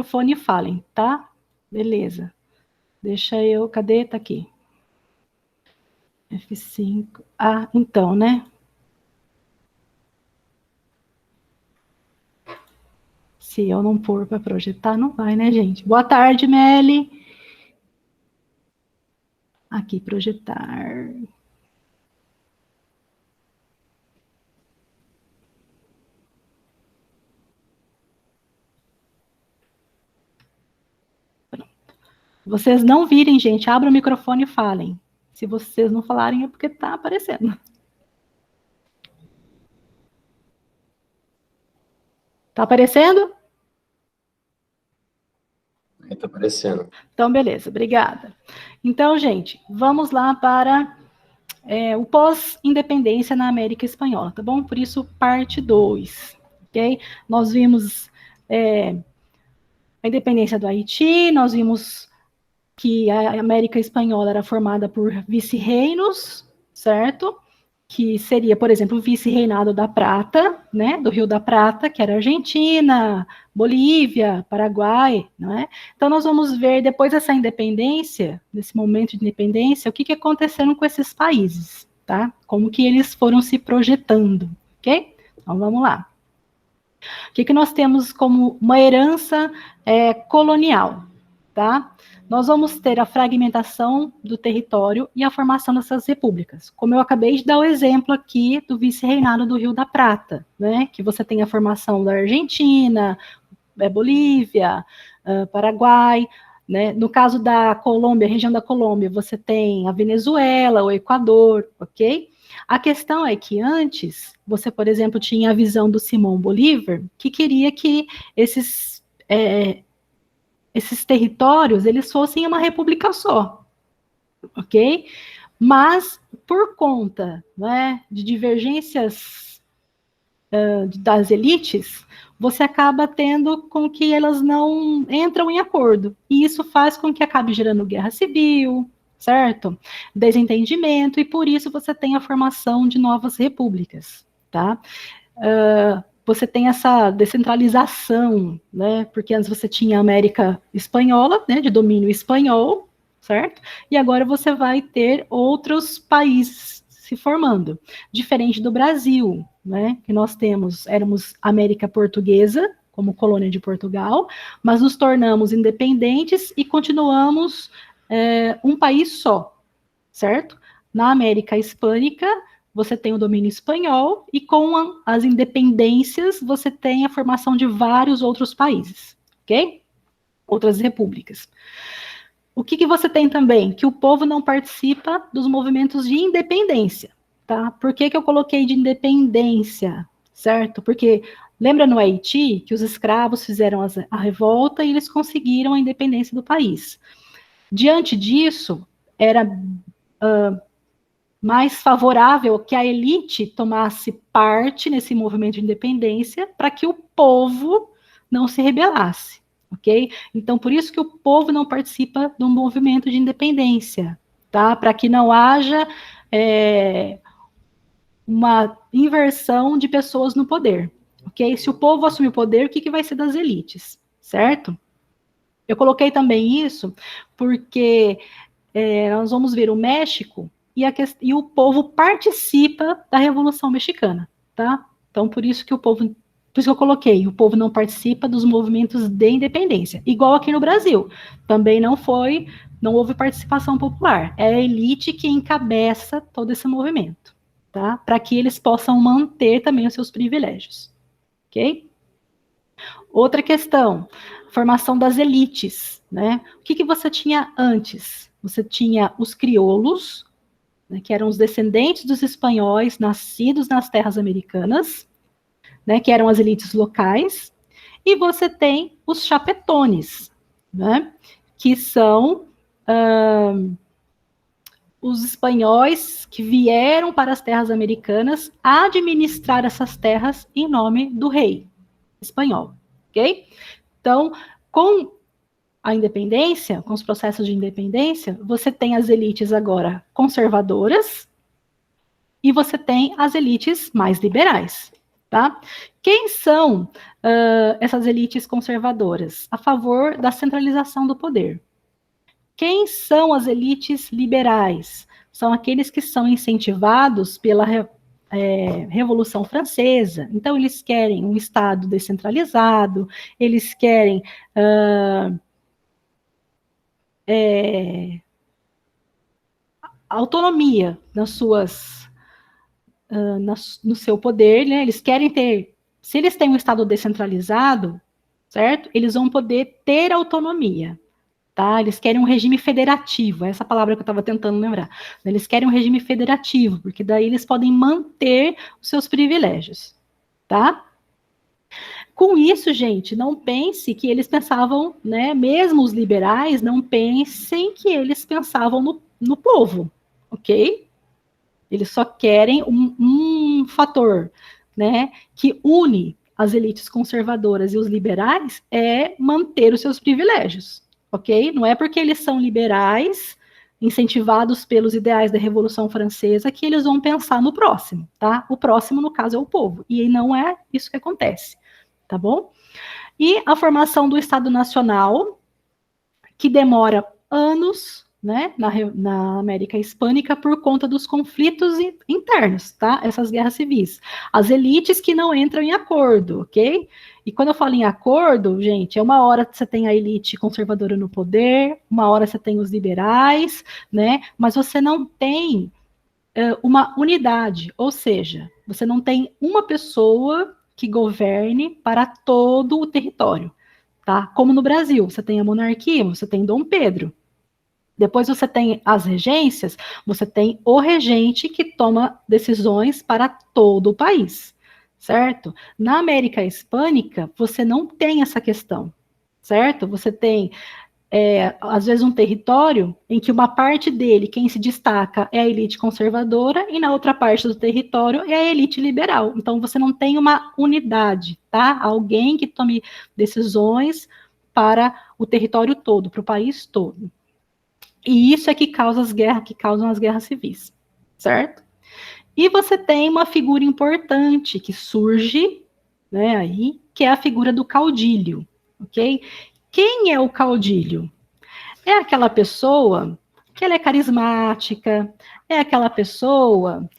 microfone e falem, tá? Beleza. Deixa eu... Cadê? Tá aqui. F5. Ah, então, né? Se eu não pôr para projetar, não vai, né, gente? Boa tarde, Meli. Aqui, projetar. Pronto. Vocês não virem, gente, abram o microfone e falem. Se vocês não falarem, é porque tá aparecendo. Tá aparecendo? Está aparecendo. Então, beleza, obrigada. Então, gente, vamos lá para o pós-independência na América Espanhola, tá bom? Por isso, parte 2, ok? Nós vimos a independência do Haiti, nós vimos que a América Espanhola era formada por vice-reinos, certo? Que seria, por exemplo, o vice-reinado da Prata, né, do Rio da Prata, que era Argentina, Bolívia, Paraguai, não é? Então nós vamos ver depois dessa independência, desse momento de independência, o que aconteceu com esses países, tá? Como que eles foram se projetando, ok? Então vamos lá. O que nós temos como uma herança colonial, tá? Nós vamos ter a fragmentação do território e a formação dessas repúblicas. Como eu acabei de dar o exemplo aqui do vice-reinado do Rio da Prata, né? Que você tem a formação da Argentina, Bolívia, Paraguai, né? No caso da Colômbia, a região da Colômbia, você tem a Venezuela, o Equador, ok? A questão é que antes, você, por exemplo, tinha a visão do Simão Bolívar, que queria que esses territórios, eles fossem uma república só, ok? Mas, por conta, né, de divergências das elites, você acaba tendo com que elas não entram em acordo, e isso faz com que acabe gerando guerra civil, certo? Desentendimento, e por isso você tem a formação de novas repúblicas, tá? Você tem essa descentralização, né? Porque antes você tinha a América Espanhola, né, de domínio espanhol, certo? E agora você vai ter outros países se formando, diferente do Brasil, né? Que nós éramos América Portuguesa, como colônia de Portugal, mas nos tornamos independentes e continuamos um país só, certo? Na América Hispânica, você tem o domínio espanhol, e com as independências, você tem a formação de vários outros países, ok? Outras repúblicas. O que você tem também? Que o povo não participa dos movimentos de independência, tá? Por que eu coloquei de independência, certo? Porque lembra no Haiti que os escravos fizeram a revolta e eles conseguiram a independência do país. Diante disso, era mais favorável que a elite tomasse parte nesse movimento de independência para que o povo não se rebelasse, ok? Então, por isso que o povo não participa do movimento de independência, tá? Para que não haja uma inversão de pessoas no poder, ok? Se o povo assumir o poder, o que vai ser das elites, certo? Eu coloquei também isso porque nós vamos ver o México e o povo participa da Revolução Mexicana, tá? Então, por isso que eu coloquei, o povo não participa dos movimentos de independência, igual aqui no Brasil, também não houve participação popular, é a elite que encabeça todo esse movimento, tá? Para que eles possam manter também os seus privilégios, ok? Outra questão, formação das elites, né? O que você tinha antes? Você tinha os crioulos, né, que eram os descendentes dos espanhóis nascidos nas terras americanas, né, que eram as elites locais, e você tem os chapetones, né, que são os espanhóis que vieram para as terras americanas administrar essas terras em nome do rei espanhol, ok? Então, com a independência, com os processos de independência, você tem as elites agora conservadoras e você tem as elites mais liberais, tá? Quem são essas elites conservadoras? A favor da centralização do poder. Quem são as elites liberais? São aqueles que são incentivados pela Revolução Francesa. Então, eles querem um Estado descentralizado, eles querem autonomia nas suas, no seu poder, né? Eles querem ter, se eles têm um Estado descentralizado, certo? Eles vão poder ter autonomia. Tá? Eles querem um regime federativo, essa palavra que eu estava tentando lembrar. Eles querem um regime federativo, porque daí eles podem manter os seus privilégios, tá? Com isso, gente, não pense que eles pensavam, né, mesmo os liberais, não pensem que eles pensavam no povo, ok? Eles só querem um fator, né, que une as elites conservadoras e os liberais, é manter os seus privilégios. Ok? Não é porque eles são liberais, incentivados pelos ideais da Revolução Francesa, que eles vão pensar no próximo, tá? O próximo, no caso, é o povo. E não é isso que acontece, tá bom? E a formação do Estado Nacional, que demora anos, né, na América Hispânica, por conta dos conflitos internos, tá? Essas guerras civis. As elites que não entram em acordo, ok? E quando eu falo em acordo, gente, é uma hora que você tem a elite conservadora no poder, uma hora você tem os liberais, né? Mas você não tem uma unidade, ou seja, você não tem uma pessoa que governe para todo o território, tá? Como no Brasil, você tem a monarquia, você tem Dom Pedro. Depois você tem as regências, você tem o regente que toma decisões para todo o país, certo? Na América Hispânica, você não tem essa questão, certo? Você tem, às vezes, um território em que uma parte dele, quem se destaca é a elite conservadora, e na outra parte do território é a elite liberal. Então, você não tem uma unidade, tá? Alguém que tome decisões para o território todo, para o país todo. E isso é que causa as guerras, que causam as guerras civis, certo? E você tem uma figura importante que surge, né, aí, que é a figura do caudilho, ok? Quem é o caudilho? É aquela pessoa que ela é carismática, é aquela pessoa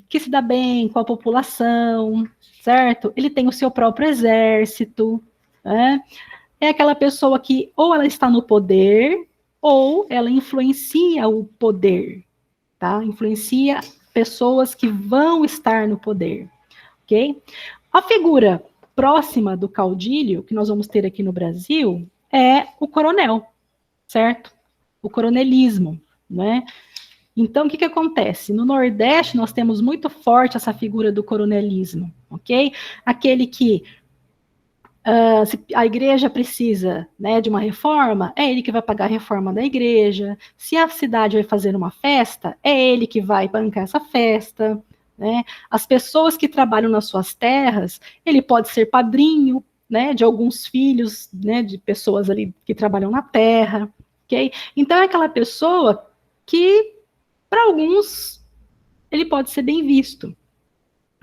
que se dá bem com a população, certo? Ele tem o seu próprio exército, né? É aquela pessoa que ou ela está no poder, ou ela influencia o poder, tá? Influencia pessoas que vão estar no poder, ok? A figura próxima do caudilho, que nós vamos ter aqui no Brasil, é o coronel, certo? O coronelismo, né? Então, o que acontece? No Nordeste, nós temos muito forte essa figura do coronelismo, ok? Aquele que se a igreja precisa, né, de uma reforma, é ele que vai pagar a reforma da igreja. Se a cidade vai fazer uma festa, é ele que vai bancar essa festa. Né? As pessoas que trabalham nas suas terras, ele pode ser padrinho, né, de alguns filhos, né, de pessoas ali que trabalham na terra. Okay? Então, é aquela pessoa que, para alguns, ele pode ser bem visto.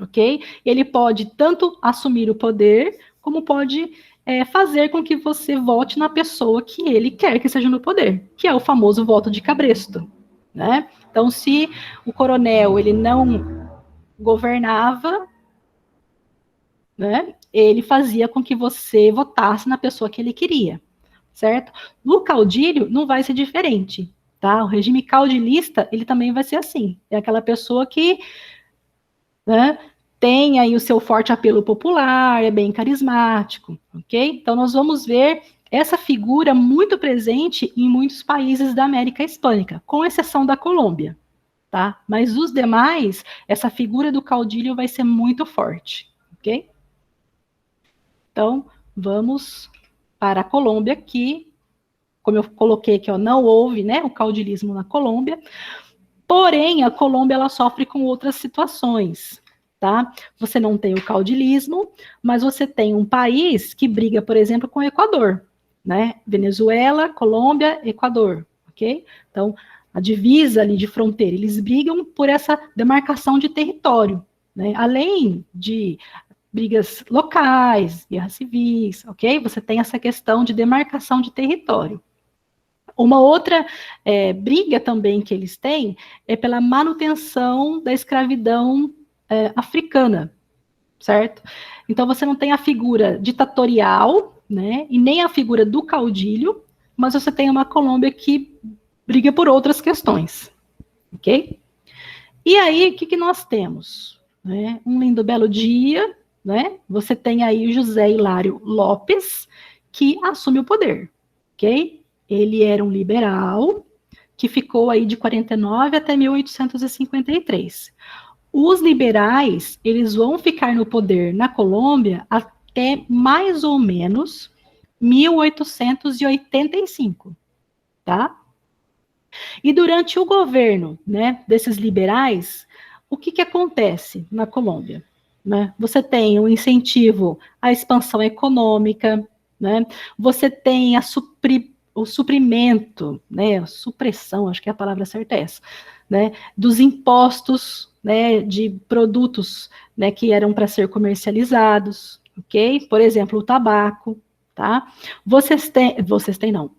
Ok? Ele pode tanto assumir o poder, como pode fazer com que você vote na pessoa que ele quer que seja no poder, que é o famoso voto de cabresto, né? Então, se o coronel ele não governava, né, ele fazia com que você votasse na pessoa que ele queria, certo? No caudilho não vai ser diferente, tá? O regime caudilista ele também vai ser assim, é aquela pessoa que, né, tem aí o seu forte apelo popular, é bem carismático, ok? Então, nós vamos ver essa figura muito presente em muitos países da América Hispânica, com exceção da Colômbia, tá? Mas os demais, essa figura do caudilho vai ser muito forte, ok? Então, vamos para a Colômbia, que, como eu coloquei aqui, ó, não houve, né, o caudilismo na Colômbia, porém, a Colômbia, ela sofre com outras situações, tá? Você não tem o caudilismo, mas você tem um país que briga, por exemplo, com o Equador, né? Venezuela, Colômbia, Equador, ok? Então, a divisa ali de fronteira, eles brigam por essa demarcação de território, né? Além de brigas locais, guerras civis, ok? Você tem essa questão de demarcação de território. Uma outra briga também que eles têm é pela manutenção da escravidão africana, certo? Então você não tem a figura ditatorial, né? E nem a figura do caudilho, mas você tem uma Colômbia que briga por outras questões, ok? E aí, o que nós temos? Né? Um lindo belo dia, né? Você tem aí o José Hilário Lopes, que assume o poder, ok? Ele era um liberal, que ficou aí de 49 até 1853. Os liberais, eles vão ficar no poder na Colômbia até mais ou menos 1885, tá? E durante o governo, né, desses liberais, o que acontece na Colômbia? Né? Você tem um incentivo à expansão econômica, né? Você tem o suprimento, né, supressão, acho que a palavra certa é essa, né, dos impostos, né, de produtos, né, que eram para ser comercializados, ok? Por exemplo, o tabaco, tá? Vocês têm não,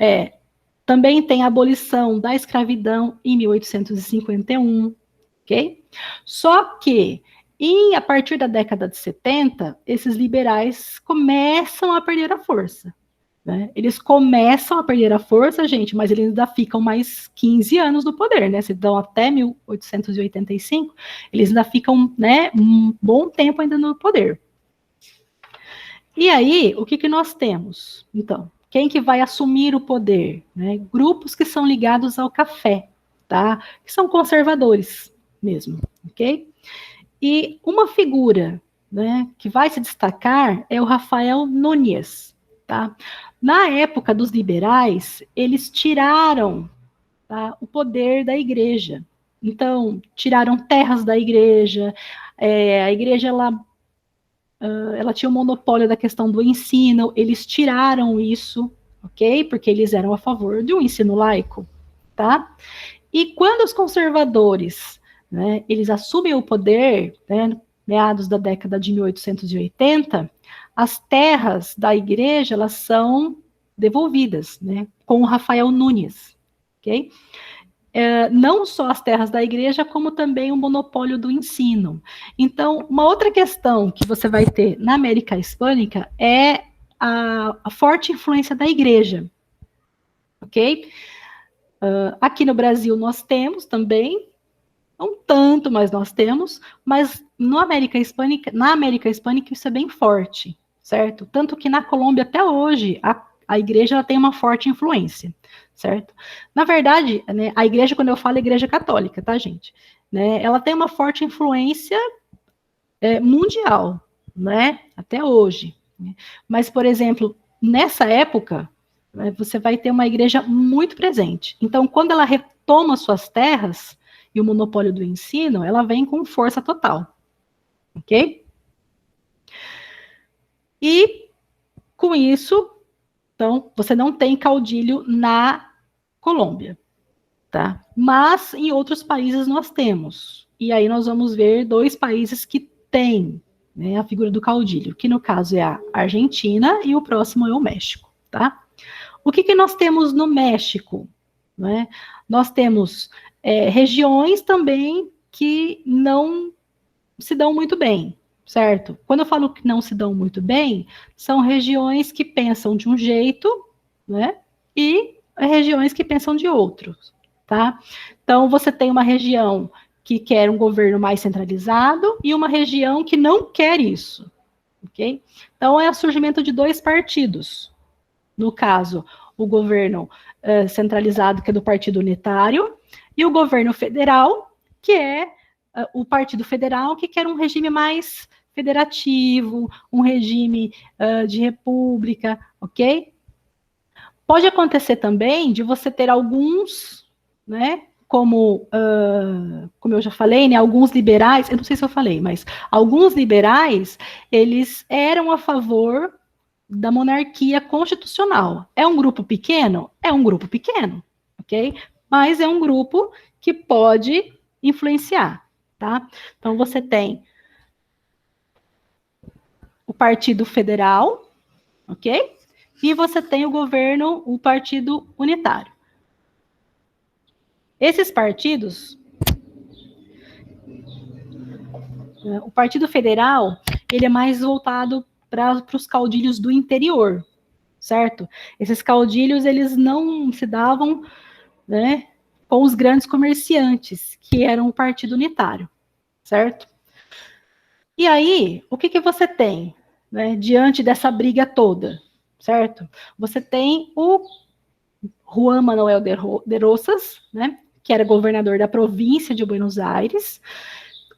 também tem a abolição da escravidão em 1851, ok? Só que, a partir da década de 70, esses liberais começam a perder a força. Né? Eles começam a perder a força, gente, mas eles ainda ficam mais 15 anos no poder, né? Se dão até 1885, eles ainda ficam, né, um bom tempo ainda no poder. E aí, o que nós temos? Então, quem que vai assumir o poder? Né? Grupos que são ligados ao café, tá? Que são conservadores mesmo, ok? E uma figura, né, que vai se destacar é o Rafael Núñez, tá? Na época dos liberais, eles tiraram, tá, o poder da igreja. Então, tiraram terras da igreja, a igreja, ela tinha o monopólio da questão do ensino, eles tiraram isso, ok? Porque eles eram a favor de um ensino laico, tá? E quando os conservadores, né, eles assumem o poder, né, meados da década de 1880, as terras da igreja, elas são devolvidas, né, com o Rafael Núñez, ok? Não só as terras da igreja, como também o monopólio do ensino. Então, uma outra questão que você vai ter na América Hispânica é a forte influência da igreja, ok? Aqui no Brasil nós temos também, não tanto, mas nós temos, mas na América Hispânica isso é bem forte, certo? Tanto que na Colômbia até hoje a igreja ela tem uma forte influência, certo? Na verdade, né, a igreja, quando eu falo igreja católica, tá, gente? Né, ela tem uma forte influência mundial, né? Até hoje. Né? Mas, por exemplo, nessa época, né, você vai ter uma igreja muito presente. Então, quando ela retoma suas terras e o monopólio do ensino, ela vem com força total. Ok? E, com isso, então, você não tem caudilho na Colômbia, tá? Mas em outros países nós temos. E aí nós vamos ver dois países que têm, né, a figura do caudilho, que no caso é a Argentina e o próximo é o México, tá? O que nós temos no México? Né? Nós temos regiões também que não se dão muito bem, certo? Quando eu falo que não se dão muito bem, são regiões que pensam de um jeito, né? E regiões que pensam de outro, tá? Então, você tem uma região que quer um governo mais centralizado e uma região que não quer isso, ok? Então, é o surgimento de dois partidos. No caso, o governo centralizado, que é do Partido Unitário, e o governo federal, que é o Partido Federal, que quer um regime mais federativo, um regime de república, ok? Pode acontecer também de você ter alguns, né, como eu já falei, né, alguns liberais, eu não sei se eu falei, mas alguns liberais, eles eram a favor da monarquia constitucional. É um grupo pequeno? É um grupo pequeno, ok? Mas é um grupo que pode influenciar, tá? Então, você tem o Partido Federal, ok? E você tem o governo, o Partido Unitário. Esses partidos, o Partido Federal, ele é mais voltado para os caudilhos do interior, certo? Esses caudilhos, eles não se davam, né, com os grandes comerciantes, que eram o Partido Unitário, certo? E aí, o que você tem, né, diante dessa briga toda, certo? Você tem o Juan Manuel de Rosas, né, que era governador da província de Buenos Aires,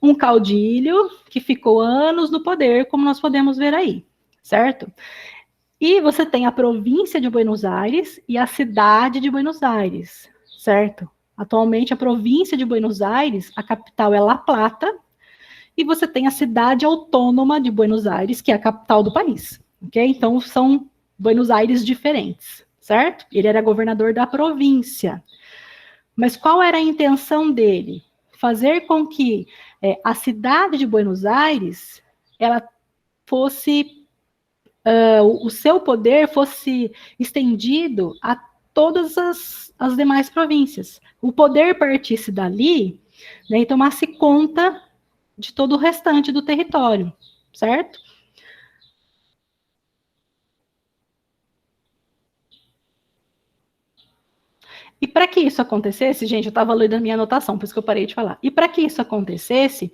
um caudilho que ficou anos no poder, como nós podemos ver aí, certo? E você tem a província de Buenos Aires e a cidade de Buenos Aires, certo? Atualmente, a província de Buenos Aires, a capital é La Plata, e você tem a cidade autônoma de Buenos Aires, que é a capital do país, ok? Então, são Buenos Aires diferentes, certo? Ele era governador da província. Mas qual era a intenção dele? Fazer com que a cidade de Buenos Aires, ela fosse, o seu poder fosse estendido a todas as demais províncias. O poder partisse dali, né, e tomasse conta de todo o restante do território, certo? E para que isso acontecesse, gente, eu estava lendo a minha anotação, por isso que eu parei de falar. E para que isso acontecesse,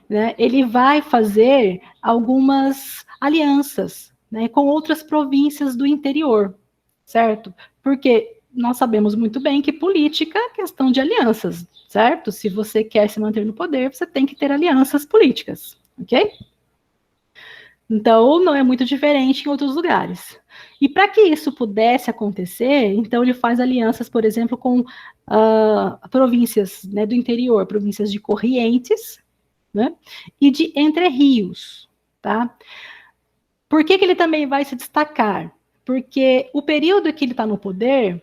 né, ele vai fazer algumas alianças, né, com outras províncias do interior, certo? Porque nós sabemos muito bem que política é questão de alianças, certo? Se você quer se manter no poder, você tem que ter alianças políticas, ok? Então, não é muito diferente em outros lugares. E para que isso pudesse acontecer, então ele faz alianças, por exemplo, com províncias, né, do interior, províncias de Corrientes, né, e de Entre Rios, tá? Por que ele também vai se destacar? Porque o período que ele está no poder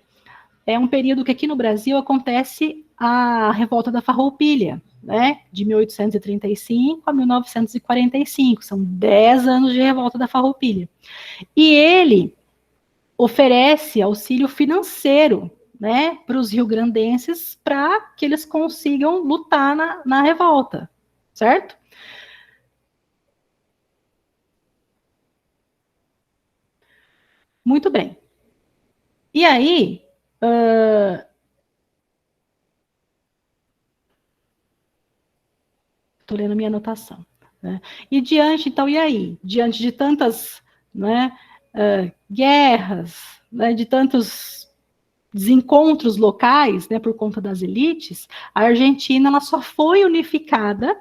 é um período que aqui no Brasil acontece a Revolta da Farroupilha, né, de 1835 a 1945, são 10 anos de Revolta da Farroupilha. E ele oferece auxílio financeiro, né, para os rio-grandenses para que eles consigam lutar na revolta, certo? Muito bem. E aí, estou lendo minha anotação, né? E diante, então, e aí? Diante de tantas, né, guerras, né, de tantos desencontros locais, né, por conta das elites, a Argentina ela só foi unificada,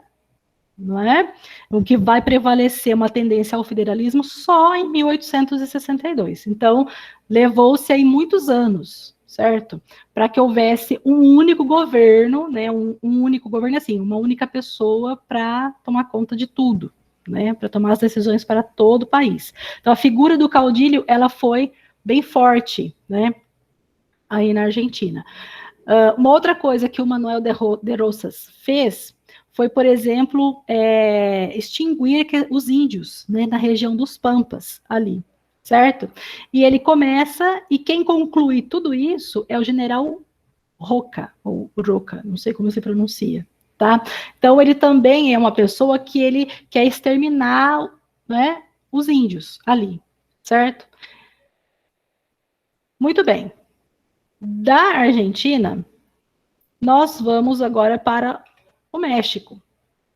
não é? O que vai prevalecer uma tendência ao federalismo só em 1862. Então, levou-se aí muitos anos, certo? Para que houvesse um único governo, né? Um único governo, assim, uma única pessoa para tomar conta de tudo, né? Para tomar as decisões para todo o país. Então, a figura do caudilho, ela foi bem forte, né? Aí na Argentina. Uma outra coisa que o Manuel de Rosas fez foi, por exemplo, extinguir os índios, né, na região dos Pampas, ali, certo? E ele começa, e quem conclui tudo isso é o general Roca, ou Roca, não sei como se pronuncia, tá? Então, ele também é uma pessoa que ele quer exterminar, né, os índios ali, certo? Muito bem. Da Argentina, nós vamos agora para o México.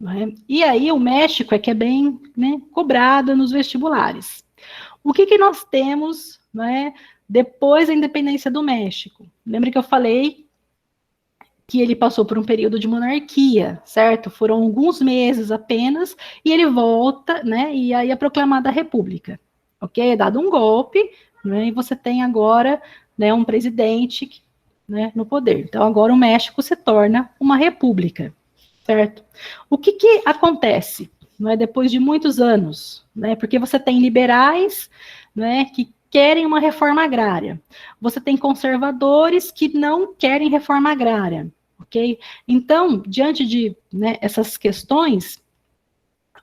Né? E aí o México é que é bem, né, cobrado nos vestibulares. O que nós temos, né, depois da independência do México? Lembra que eu falei que ele passou por um período de monarquia, certo? Foram alguns meses apenas, e ele volta, né, e aí é proclamada a república. Ok? É dado um golpe, né, e você tem agora, né, um presidente, né, no poder. Então agora o México se torna uma república. Certo? O que acontece, não é, depois de muitos anos? Né, porque você tem liberais, né, que querem uma reforma agrária. Você tem conservadores que não querem reforma agrária. Ok? Então, diante de, né, essas questões,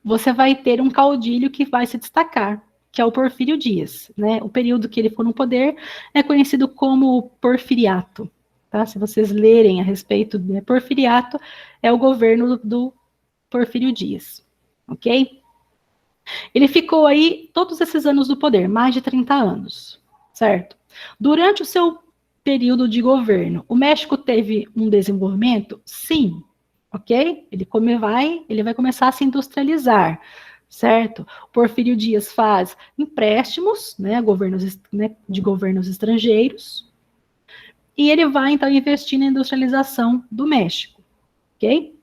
você vai ter um caudilho que vai se destacar, que é o Porfírio Dias, né? O período que ele ficou no poder é conhecido como Porfiriato, tá? Se vocês lerem a respeito do Porfiriato, é o governo do Porfírio Dias, ok? Ele ficou aí todos esses anos do poder, mais de 30 anos, certo? Durante o seu período de governo, o México teve um desenvolvimento? Sim, ok? Ele vai começar a se industrializar, certo? Porfírio Dias faz empréstimos, né, de governos estrangeiros, e ele vai, então, investir na industrialização do México, ok?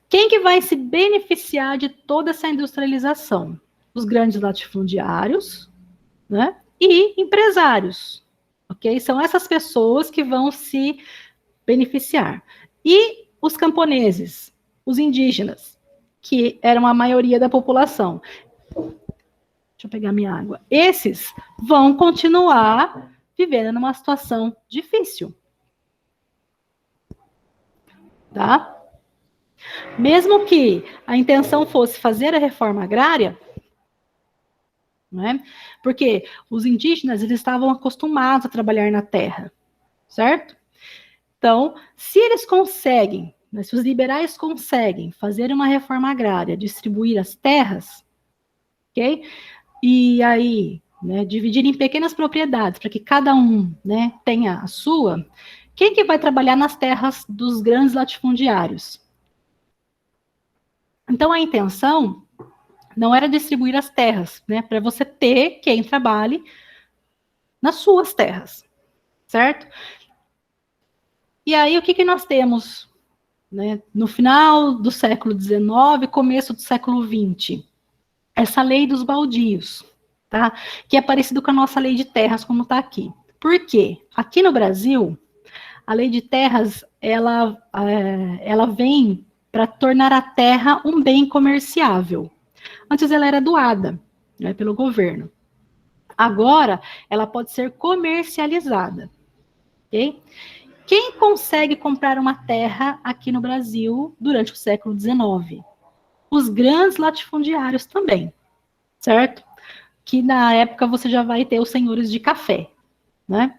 Quem que vai se beneficiar de toda essa industrialização? Os grandes latifundiários, né, e empresários, ok? São essas pessoas que vão se beneficiar. E os camponeses, os indígenas, que eram a maioria da população. Deixa eu pegar minha água. Esses vão continuar vivendo numa situação difícil. Tá? Mesmo que a intenção fosse fazer a reforma agrária, né? Porque os indígenas eles estavam acostumados a trabalhar na terra, certo? Então, se eles conseguem, né, se os liberais conseguem fazer uma reforma agrária, distribuir as terras, ok? E aí, né, dividir em pequenas propriedades, para que cada um, né, tenha a sua, quem que vai trabalhar nas terras dos grandes latifundiários? Então, a intenção não era distribuir as terras, né, para você ter quem trabalhe nas suas terras, certo? E aí, o que que nós temos, né, no final do século XIX, começo do século XX? Essa lei dos baldios, tá? Que é parecido com a nossa lei de terras, como está aqui. Por quê? Aqui no Brasil, a lei de terras, ela vem para tornar a terra um bem comerciável. Antes ela era doada, né, pelo governo. Agora, ela pode ser comercializada, ok? Quem consegue comprar uma terra aqui no Brasil durante o século XIX? Os grandes latifundiários também, certo? Que na época você já vai ter os senhores de café, né?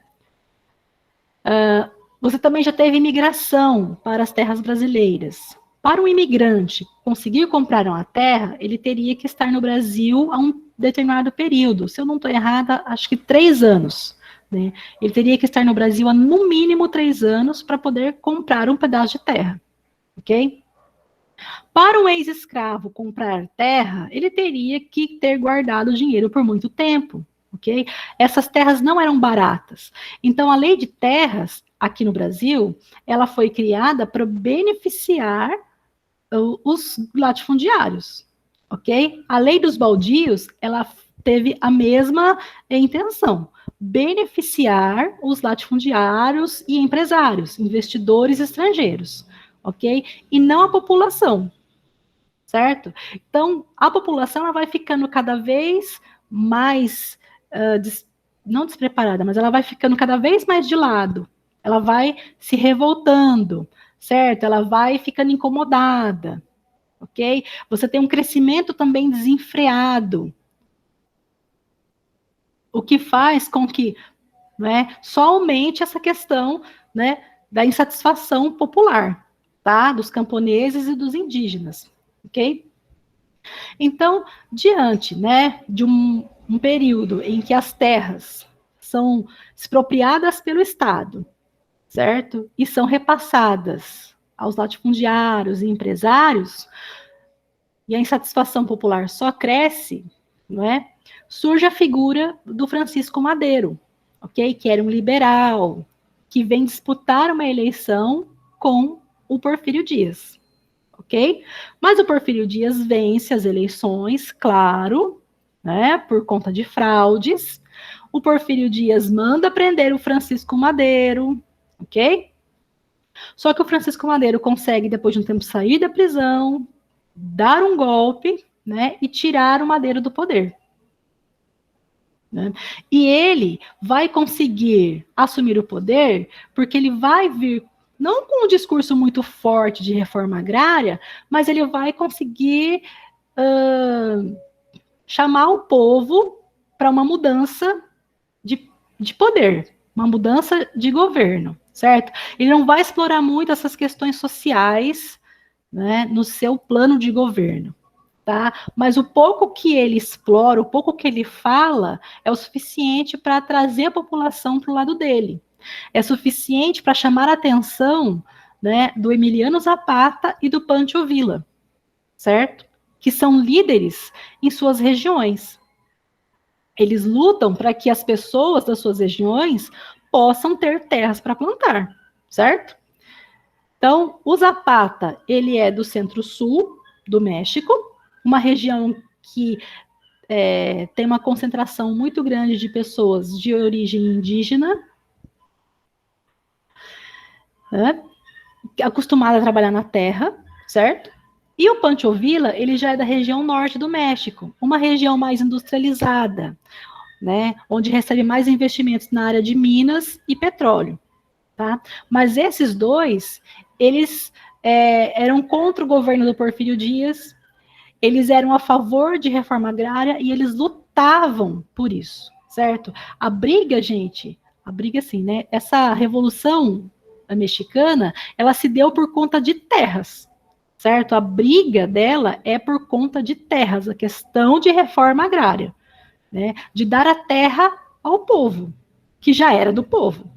Você também já teve imigração para as terras brasileiras. Para um imigrante conseguir comprar uma terra, ele teria que estar no Brasil há um determinado período. Se eu não estou errada, acho que 3 anos. Né? Ele teria que estar no Brasil há no mínimo 3 anos para poder comprar um pedaço de terra. Ok? Para um ex-escravo comprar terra, ele teria que ter guardado dinheiro por muito tempo. Ok? Essas terras não eram baratas. Então, a lei de terras, aqui no Brasil, ela foi criada para beneficiar os latifundiários, ok? A lei dos baldios, ela teve a mesma intenção, beneficiar os latifundiários e empresários, investidores estrangeiros, ok? E não a população, certo? Então, a população ela vai ficando cada vez mais, não despreparada, mas ela vai ficando cada vez mais de lado, ela vai se revoltando, certo? Ela vai ficando incomodada, ok? Você tem um crescimento também desenfreado, o que faz com que, né, só aumente essa questão, né, da insatisfação popular, tá? Dos camponeses e dos indígenas, ok? Então, diante, né, de um período em que as terras são expropriadas pelo Estado, certo? E são repassadas aos latifundiários e empresários, e a insatisfação popular só cresce, não é? Surge a figura do Francisco Madeiro, ok? Que era um liberal, que vem disputar uma eleição com o Porfírio Dias, ok? Mas o Porfírio Dias vence as eleições, claro, né? Por conta de fraudes. O Porfírio Dias manda prender o Francisco Madeiro, ok? Só que o Francisco Madeiro consegue, depois de um tempo, sair da prisão, dar um golpe, né, e tirar o Madeiro do poder. Né? E ele vai conseguir assumir o poder porque ele vai vir, não com um discurso muito forte de reforma agrária, mas ele vai conseguir chamar o povo para uma mudança de poder, uma mudança de governo, certo? Ele não vai explorar muito essas questões sociais, né, no seu plano de governo, tá? Mas o pouco que ele explora, o pouco que ele fala, é o suficiente para trazer a população para o lado dele. É suficiente para chamar a atenção, né, do Emiliano Zapata e do Pancho Villa, certo? Que são líderes em suas regiões. Eles lutam para que as pessoas das suas regiões possam ter terras para plantar, certo? Então, o Zapata, ele é do centro-sul do México, uma região que tem uma concentração muito grande de pessoas de origem indígena, né, acostumada a trabalhar na terra, certo? E o Pancho Villa, ele já é da região norte do México, uma região mais industrializada, né, onde recebe mais investimentos na área de minas e petróleo, tá? Mas esses dois, eles eram contra o governo do Porfírio Dias, eles eram a favor de reforma agrária e eles lutavam por isso, certo? A briga, gente, a briga assim, né? Essa revolução mexicana, ela se deu por conta de terras, certo? A briga dela é por conta de terras, a questão de reforma agrária, né? De dar a terra ao povo, que já era do povo,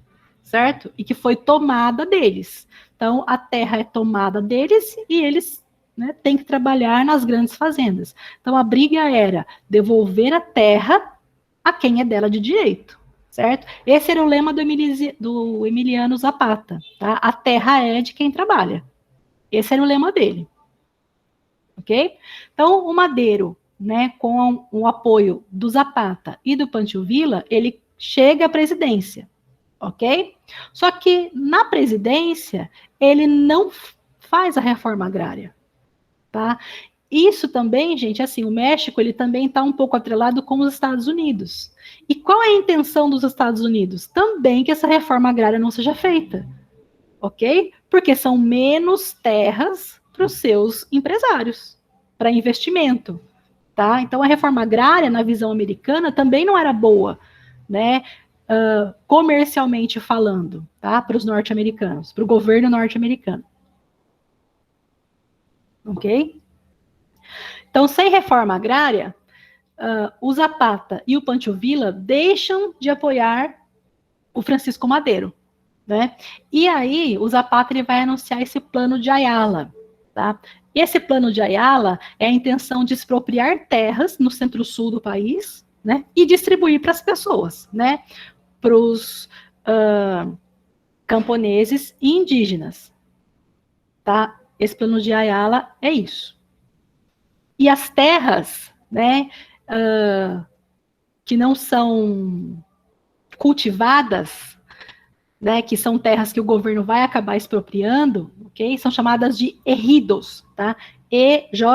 certo? E que foi tomada deles. Então, a terra é tomada deles e eles, né, têm que trabalhar nas grandes fazendas. Então, a briga era devolver a terra a quem é dela de direito, certo? Esse era o lema do Emiliano Zapata, tá? A terra é de quem trabalha. Esse era o lema dele, ok? Então, o Madeiro, né, com o apoio do Zapata e do Pancho Villa, ele chega à presidência, ok? Só que na presidência, ele não faz a reforma agrária, tá? Isso também, gente, assim, o México, ele também está um pouco atrelado com os Estados Unidos. E qual é a intenção dos Estados Unidos? Também que essa reforma agrária não seja feita, ok? Porque são menos terras para os seus empresários, para investimento, tá? Então, a reforma agrária, na visão americana, também não era boa, né? Comercialmente falando, tá? Para os norte-americanos, para o governo norte-americano. Ok? Então, sem reforma agrária, o Zapata e o Pancho Villa deixam de apoiar o Francisco Madeiro, né? E aí, o Zapata ele vai anunciar esse plano de Ayala, tá? Esse plano de Ayala é a intenção de expropriar terras no centro-sul do país, né? E distribuir para as pessoas, né? Para os camponeses e indígenas, tá? Esse plano de Ayala é isso. E as terras, né, que não são cultivadas, né, que são terras que o governo vai acabar expropriando, ok? São chamadas de ejidos, tá? E-J-I-D-O-S,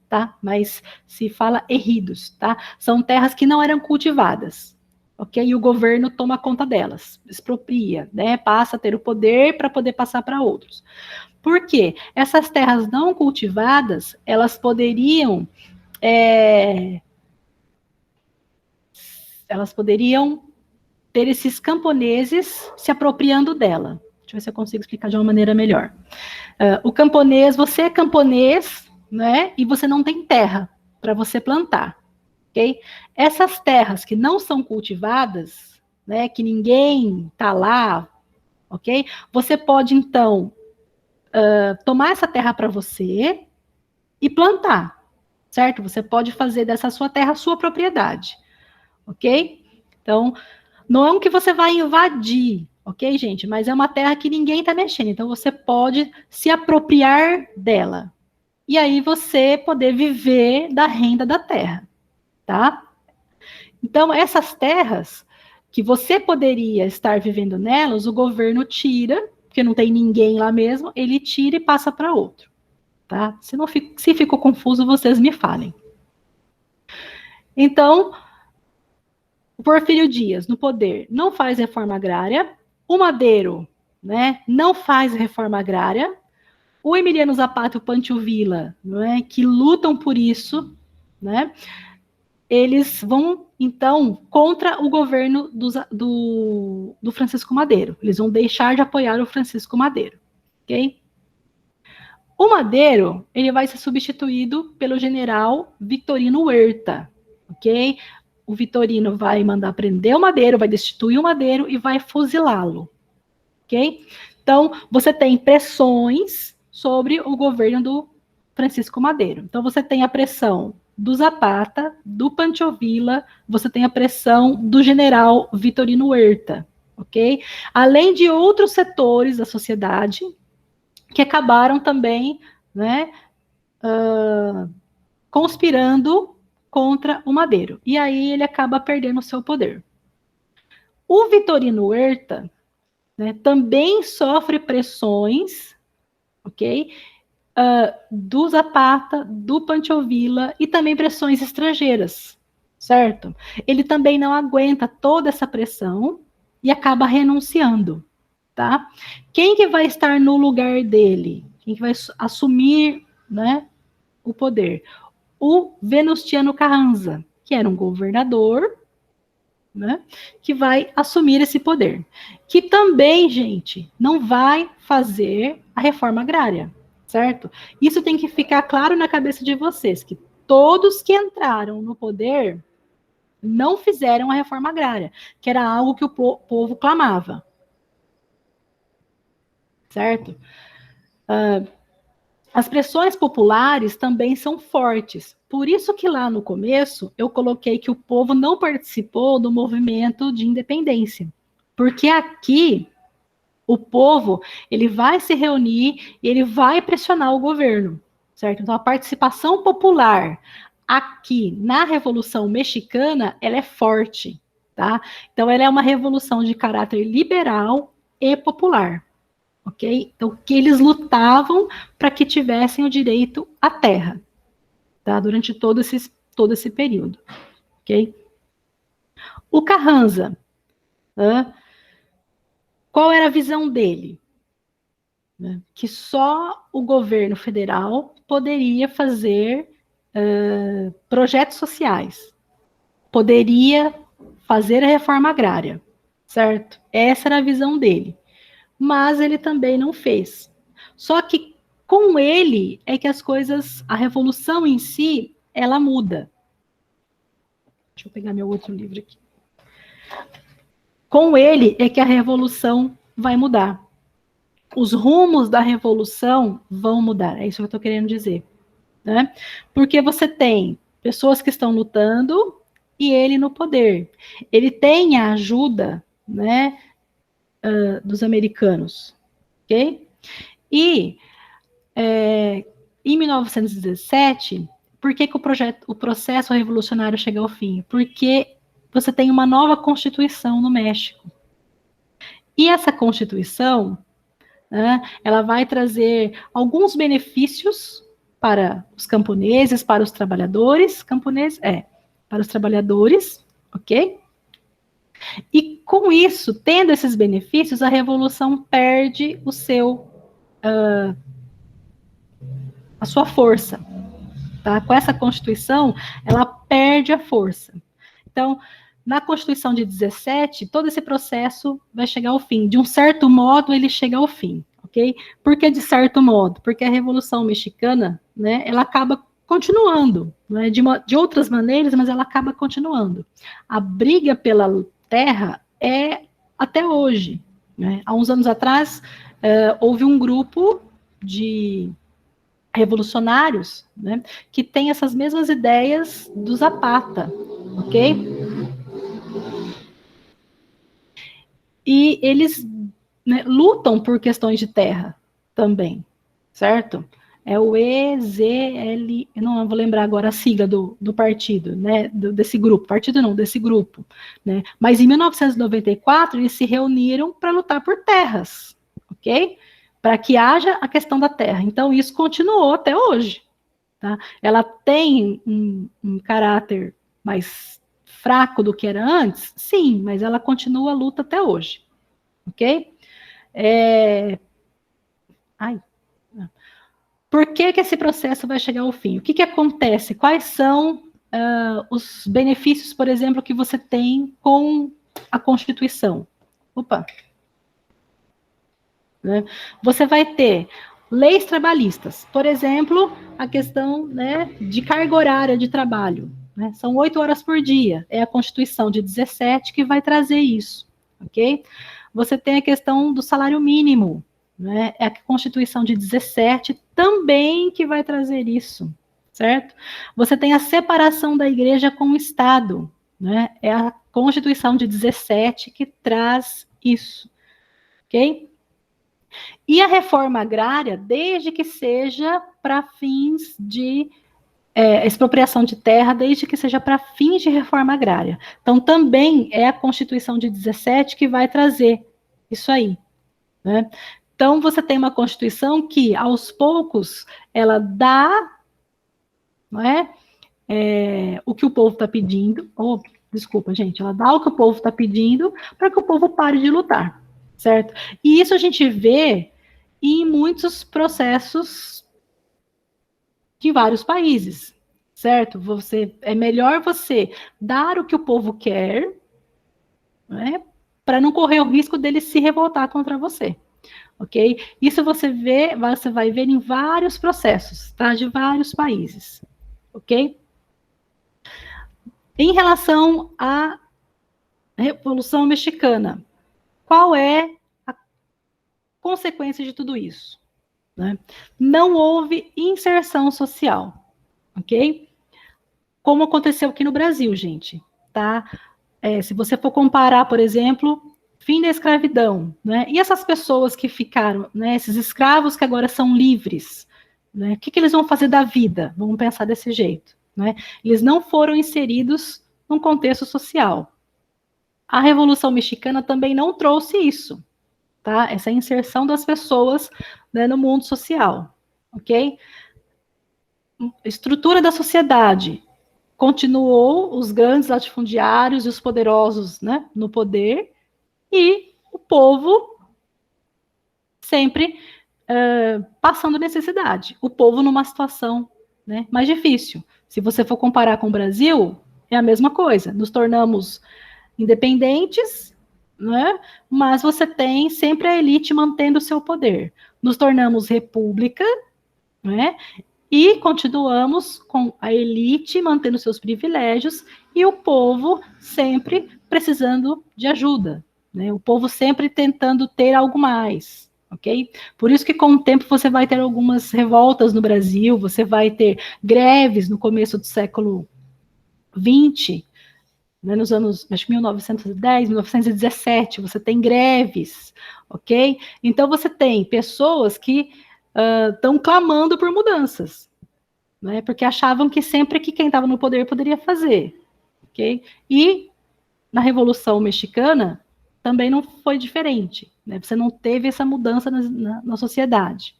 tá? Mas se fala ejidos, tá? São terras que não eram cultivadas, ok? E o governo toma conta delas, expropria, né? Passa a ter o poder para poder passar para outros. Por quê? Essas terras não cultivadas, elas poderiam ter esses camponeses se apropriando dela. Deixa eu ver se eu consigo explicar de uma maneira melhor. O camponês, você é camponês, né? E você não tem terra para você plantar, ok? Essas terras que não são cultivadas, né? Que ninguém tá lá, ok? Você pode então tomar essa terra para você e plantar, certo? Você pode fazer dessa sua terra a sua propriedade, ok? Então, não é um que você vai invadir, ok, gente? Mas é uma terra que ninguém está mexendo, então você pode se apropriar dela. E aí você poder viver da renda da terra, tá? Então, essas terras que você poderia estar vivendo nelas, o governo tira, porque não tem ninguém lá mesmo, ele tira e passa para outro, tá? Se ficou confuso, vocês me falem. Então, o Porfírio Dias, no poder, não faz reforma agrária. O Madeiro, né, não faz reforma agrária. O Emiliano Zapata e o Pancho Villa, não é, que lutam por isso, né? Eles vão, então, contra o governo do Francisco Madeiro. Eles vão deixar de apoiar o Francisco Madeiro, ok? O Madeiro, ele vai ser substituído pelo general Victorino Huerta, ok? O Vitorino vai mandar prender o Madeiro, vai destituir o Madeiro e vai fuzilá-lo, ok? Então, você tem pressões sobre o governo do Francisco Madeiro. Então, você tem a pressão do Zapata, do Pancho Villa, você tem a pressão do general Vitorino Huerta, ok? Além de outros setores da sociedade que acabaram também, né, conspirando contra o Madeiro. E aí ele acaba perdendo o seu poder. O Vitorino Huerta, né, também sofre pressões, ok? Do Zapata, do Pancho Villa e também pressões estrangeiras, certo? Ele também não aguenta toda essa pressão e acaba renunciando, tá? Quem que vai estar no lugar dele? Quem que vai assumir, né, o poder? O Venustiano Carranza, que era um governador, né, que vai assumir esse poder. Que também, gente, não vai fazer a reforma agrária, certo? Isso tem que ficar claro na cabeça de vocês, que todos que entraram no poder não fizeram a reforma agrária, que era algo que o povo clamava, certo? As pressões populares também são fortes. Por isso que lá no começo eu coloquei que o povo não participou do movimento de independência. Porque aqui o povo, ele vai se reunir e ele vai pressionar o governo, certo? Então a participação popular aqui na Revolução Mexicana, ela é forte, tá? Então ela é uma revolução de caráter liberal e popular. Ok? Então, que eles lutavam para que tivessem o direito à terra, tá? Durante todo esse período, ok? O Carranza, qual era a visão dele? Que só o governo federal poderia fazer projetos sociais, poderia fazer a reforma agrária, certo? Essa era a visão dele. Mas ele também não fez. Só que com ele é que as coisas, a revolução em si, ela muda. Deixa eu pegar meu outro livro aqui. Com ele é que a revolução vai mudar. Os rumos da revolução vão mudar. É isso que eu estou querendo dizer, né? Porque você tem pessoas que estão lutando e ele no poder. Ele tem a ajuda, né, dos americanos, ok? E em 1917, por que o processo revolucionário chega ao fim? Porque você tem uma nova Constituição no México. E essa Constituição, né, ela vai trazer alguns benefícios para os camponeses, para os trabalhadores, para os trabalhadores, ok? E com isso, tendo esses benefícios, a revolução perde a sua força. Tá? Com essa Constituição, ela perde a força. Então, na Constituição de 17, todo esse processo vai chegar ao fim. De um certo modo, ele chega ao fim, ok? Por que de certo modo? Porque a Revolução Mexicana, né, ela acaba continuando, né, de outras maneiras, mas ela acaba continuando. A briga pela terra é até hoje. Né? Há uns anos atrás, houve um grupo de revolucionários, né, que tem essas mesmas ideias do Zapata, ok? E eles, né, lutam por questões de terra também, certo? É o EZL, eu não vou lembrar agora a sigla do partido, né, desse grupo, partido não, desse grupo, né? Mas em 1994 eles se reuniram para lutar por terras, ok? Para que haja a questão da terra. Então, isso continuou até hoje. Tá? Ela tem um caráter mais fraco do que era antes? Sim, mas ela continua a luta até hoje. Ok? Por que que esse processo vai chegar ao fim? O que que acontece? Quais são os benefícios, por exemplo, que você tem com a Constituição? Opa! Né? Você vai ter leis trabalhistas, por exemplo, a questão, né, de carga horária de trabalho. Né? São 8 horas por dia, é a Constituição de 17 que vai trazer isso, ok? Você tem a questão do salário mínimo, né? É a Constituição de 17 também que vai trazer isso, certo? Você tem a separação da igreja com o Estado, né? É a Constituição de 17 que traz isso, ok? E a reforma agrária, desde que seja para fins de expropriação de terra, desde que seja para fins de reforma agrária. Então, também é a Constituição de 17 que vai trazer isso aí. Né? Então, você tem uma Constituição que, aos poucos, ela dá, não é, o que o povo está pedindo, desculpa, gente, ela dá o que o povo está pedindo para que o povo pare de lutar, certo? E isso a gente vê em muitos processos de vários países, certo? É melhor você dar o que o povo quer, né, para não correr o risco dele se revoltar contra você, ok? Isso você vai ver em vários processos, tá? De vários países, ok? Em relação à Revolução Mexicana, qual é a consequência de tudo isso? Né? Não houve inserção social, ok? Como aconteceu aqui no Brasil, gente, tá? Se você for comparar, por exemplo, fim da escravidão, né? E essas pessoas que ficaram, né? Esses escravos que agora são livres, né? O que eles vão fazer da vida? Vamos pensar desse jeito, né? Eles não foram inseridos num contexto social. A Revolução Mexicana também não trouxe isso, tá? Essa inserção das pessoas, né, no mundo social, ok? Estrutura da sociedade. Continuou os grandes latifundiários e os poderosos, né, no poder, e o povo sempre passando necessidade. O povo numa situação, né, mais difícil. Se você for comparar com o Brasil, é a mesma coisa. Nos tornamos independentes, né, mas você tem sempre a elite mantendo o seu poder. Nos tornamos república, né, e continuamos com a elite mantendo seus privilégios e o povo sempre precisando de ajuda, né? O povo sempre tentando ter algo mais, ok? Por isso que com o tempo você vai ter algumas revoltas no Brasil, você vai ter greves no começo do século XX, né, nos anos, acho que 1910, 1917, você tem greves, ok? Então você tem pessoas que estão clamando por mudanças, né? Porque achavam que sempre que quem estava no poder poderia fazer, ok? E na Revolução Mexicana também não foi diferente, né? Você não teve essa mudança na sociedade,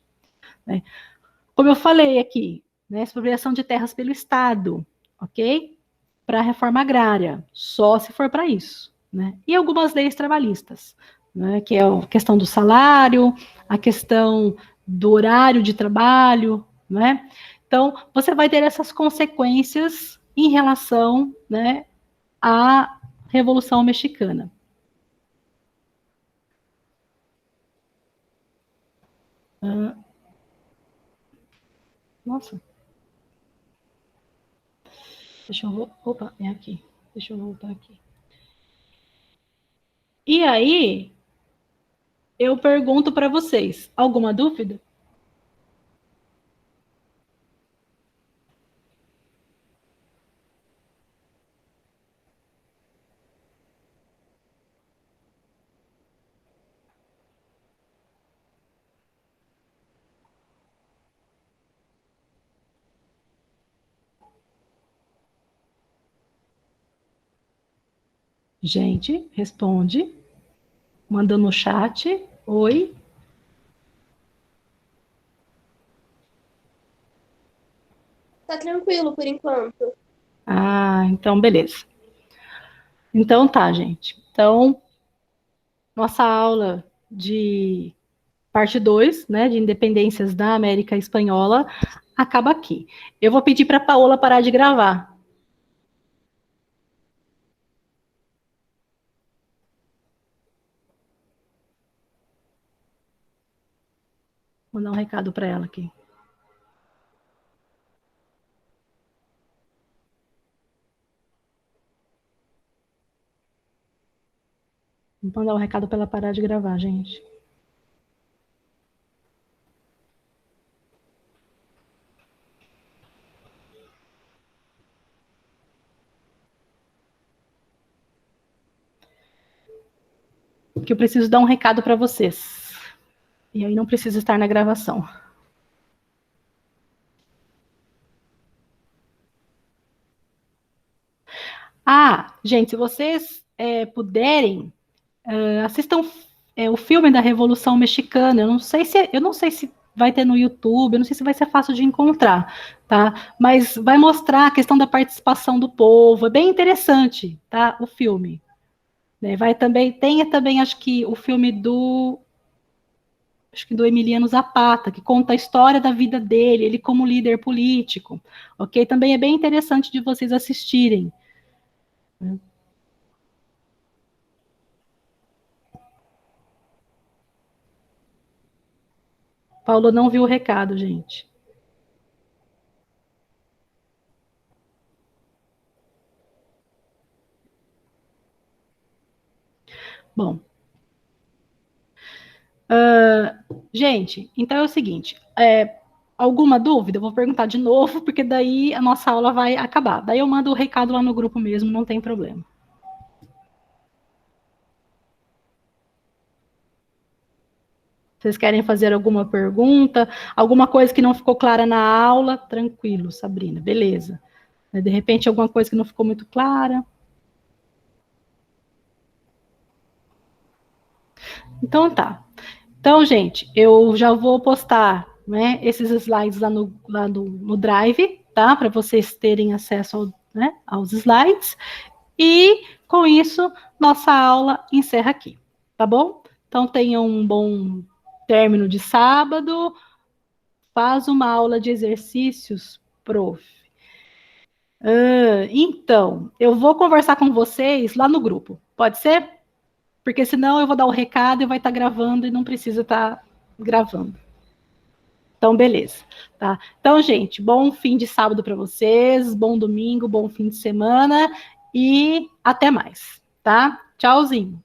né? Como eu falei aqui, né? Expropriação de terras pelo Estado, ok? Para a reforma agrária, só se for para isso, né? E algumas leis trabalhistas, né? Que é a questão do salário, a questão do horário de trabalho, né? Então, você vai ter essas consequências em relação, né, à Revolução Mexicana. Nossa. Deixa eu... Opa, é aqui. Deixa eu voltar aqui. E aí, eu pergunto para vocês, alguma dúvida? Gente, responde. Manda no chat. Oi. Tá tranquilo por enquanto. Ah, então beleza. Então tá, gente. Então, nossa aula de parte 2, né, de independências da América Espanhola, acaba aqui. Eu vou pedir para a Paola parar de gravar. Vou mandar um recado para ela aqui. Vou mandar um recado para ela parar de gravar, gente. Que eu preciso dar um recado para vocês. E aí não precisa estar na gravação. Ah, gente, se vocês puderem, assistam o filme da Revolução Mexicana. Eu não sei se vai ter no YouTube, eu não sei se vai ser fácil de encontrar, tá? Mas vai mostrar a questão da participação do povo. É bem interessante, tá? O filme. Né? Tem também, acho que o filme do Emiliano Zapata, que conta a história da vida dele, ele como líder político, ok? Também é bem interessante de vocês assistirem. Paulo não viu o recado, gente. Bom. Gente, então é o seguinte, alguma dúvida? Eu vou perguntar de novo, porque daí a nossa aula vai acabar. Daí eu mando o recado lá no grupo mesmo, não tem problema. Vocês querem fazer alguma pergunta? Alguma coisa que não ficou clara na aula? Tranquilo, Sabrina, beleza. De repente, alguma coisa que não ficou muito clara? Então tá. Então, gente, eu já vou postar, né, esses slides lá no Drive, tá? Para vocês terem acesso aos slides. E, com isso, nossa aula encerra aqui, tá bom? Então, tenham um bom término de sábado. Faz uma aula de exercícios, prof. Então, eu vou conversar com vocês lá no grupo, pode ser? Porque senão eu vou dar o recado e vai estar gravando e não precisa estar gravando. Então, beleza. Tá? Então, gente, bom fim de sábado para vocês, bom domingo, bom fim de semana e até mais, tá? Tchauzinho.